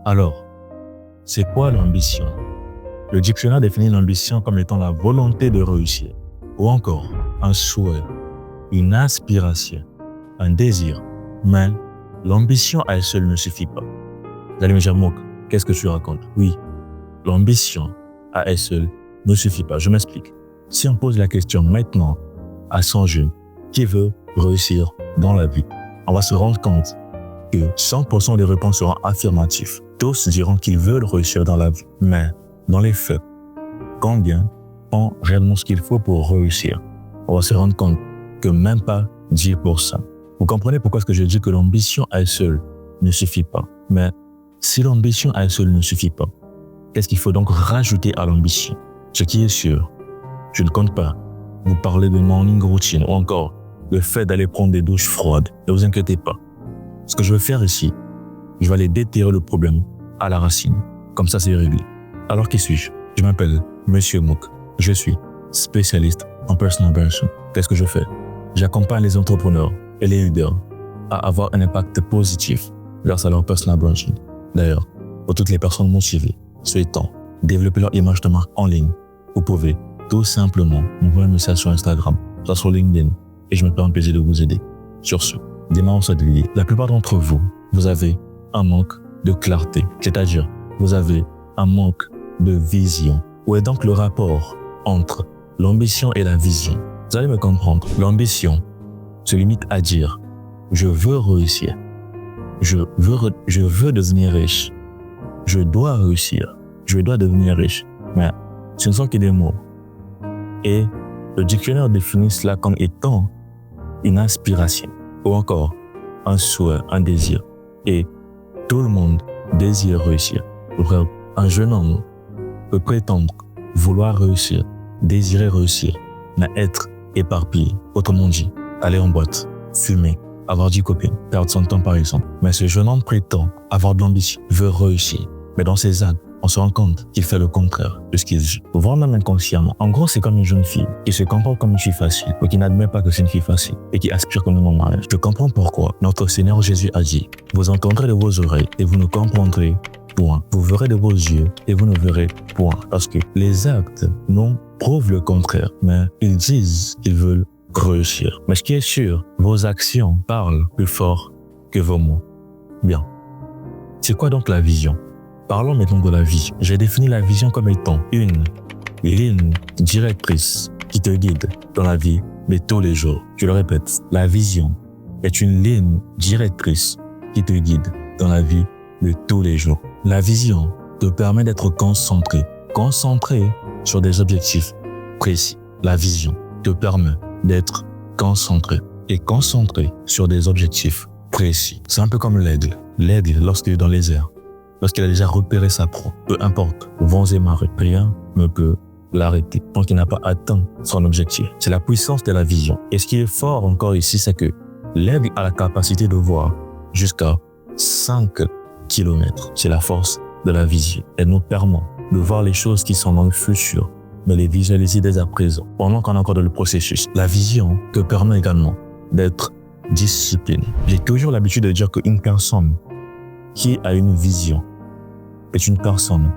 Alors, c'est quoi l'ambition? Le dictionnaire définit l'ambition comme étant la volonté de réussir, ou encore un souhait, une aspiration, un désir. Mais l'ambition à elle seule ne suffit pas. Vous allez me dire, Mouk, qu'est-ce que tu racontes? Oui, l'ambition à elle seule ne suffit pas. Je m'explique. Si on pose la question maintenant à 100 jeunes qui veut réussir dans la vie, on va se rendre compte que 100% des réponses seront affirmatives. Tous diront qu'ils veulent réussir dans la vie. Mais dans les faits, combien ont réellement ce qu'il faut pour réussir? On va se rendre compte que même pas 10%. Vous comprenez pourquoi est-ce que je dis que l'ambition à elle seule ne suffit pas? Mais si l'ambition à elle seule ne suffit pas, qu'est-ce qu'il faut donc rajouter à l'ambition? Ce qui est sûr, je ne compte pas vous parler de morning routine ou encore le fait d'aller prendre des douches froides. Ne vous inquiétez pas. Ce que je vais faire ici, je vais aller déterrer le problème à la racine. Comme ça, c'est réglé. Alors, qui suis-je? Je m'appelle Monsieur Mouk. Je suis spécialiste en personal branding. Qu'est-ce que je fais? J'accompagne les entrepreneurs et les leaders à avoir un impact positif grâce à leur personal branding. D'ailleurs, pour toutes les personnes motivées, souhaitant développer leur image de marque en ligne, vous pouvez tout simplement m'envoyer un message sur Instagram, soit sur LinkedIn, et je me ferai un plaisir de vous aider. Sur ce, démarrons cette vidéo. La plupart d'entre vous, vous avez un manque de clarté, c'est-à-dire vous avez un manque de vision. Où est donc le rapport entre l'ambition et la vision? Vous allez me comprendre. L'ambition se limite à dire « je veux réussir »,« je veux devenir riche »,« je dois réussir »,« je dois devenir riche ». Mais ce ne sont que des mots. Et le dictionnaire définit cela comme étant une aspiration ou encore un souhait, un désir. Et tout le monde désire réussir. Un jeune homme peut prétendre vouloir réussir, désirer réussir, mais être éparpillé. Autrement dit, aller en boîte, fumer, avoir 10 copines, perdre son temps par exemple. Mais ce jeune homme prétend avoir de l'ambition, veut réussir. Mais dans ses actes, on se rend compte qu'il fait le contraire de ce qu'il dit, voire même inconsciemment. En gros, c'est comme une jeune fille qui se comporte comme une fille facile, ou qui n'admet pas que c'est une fille facile, et qui aspire comme un mariage. Je comprends pourquoi notre Seigneur Jésus a dit « Vous entendrez de vos oreilles et vous ne comprendrez point. Vous verrez de vos yeux et vous ne verrez point. » Parce que les actes non prouvent le contraire, mais ils disent qu'ils veulent réussir. Mais ce qui est sûr, vos actions parlent plus fort que vos mots. Bien. C'est quoi donc la vision? Parlons maintenant de la vision. J'ai défini la vision comme étant une ligne directrice qui te guide dans la vie de tous les jours. Je le répète, la vision est une ligne directrice qui te guide dans la vie de tous les jours. La vision te permet d'être concentré sur des objectifs précis. La vision te permet d'être concentré sur des objectifs précis. C'est un peu comme l'aigle. L'aigle, lorsqu'il est dans les airs, lorsqu'il a déjà repéré sa proie, peu importe, vents et marées, rien ne peut l'arrêter tant qu'il n'a pas atteint son objectif. C'est la puissance de la vision. Et ce qui est fort encore ici, c'est que l'aigle a la capacité de voir jusqu'à 5 km. C'est la force de la vision. Elle nous permet de voir les choses qui sont dans le futur, mais les visualiser dès à présent, pendant qu'on est encore dans le processus. La vision te permet également d'être discipliné. J'ai toujours l'habitude de dire qu'une personne qui a une vision est une personne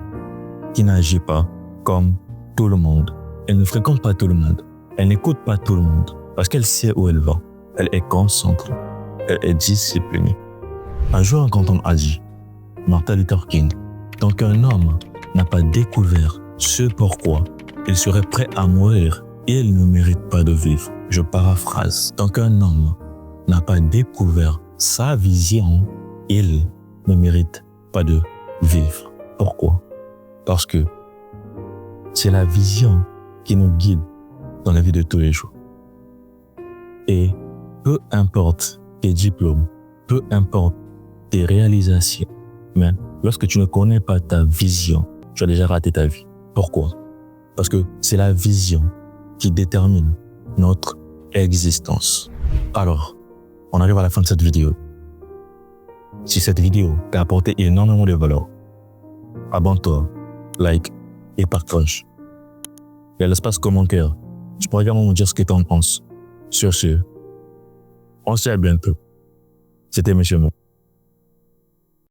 qui n'agit pas comme tout le monde. Elle ne fréquente pas tout le monde. Elle n'écoute pas tout le monde parce qu'elle sait où elle va. Elle est concentrée. Elle est disciplinée. Un jour, un canton a dit, Martin Luther King, tant qu'un homme n'a pas découvert ce pourquoi il serait prêt à mourir, il ne mérite pas de vivre. Je paraphrase. Tant qu'un homme n'a pas découvert sa vision, il ne mérite pas de vivre. Pourquoi? Parce que c'est la vision qui nous guide dans la vie de tous les jours. Et peu importe tes diplômes, peu importe tes réalisations, mais lorsque tu ne connais pas ta vision, tu as déjà raté ta vie. Pourquoi? Parce que c'est la vision qui détermine notre existence. Alors, on arrive à la fin de cette vidéo. Si cette vidéo t'a apporté énormément de valeur, abonne-toi, like et partage. Et à l'espace commentaire, tu pourras également me dire ce que tu en penses. Sur ce, on se dit à bientôt. C'était Monsieur Mo.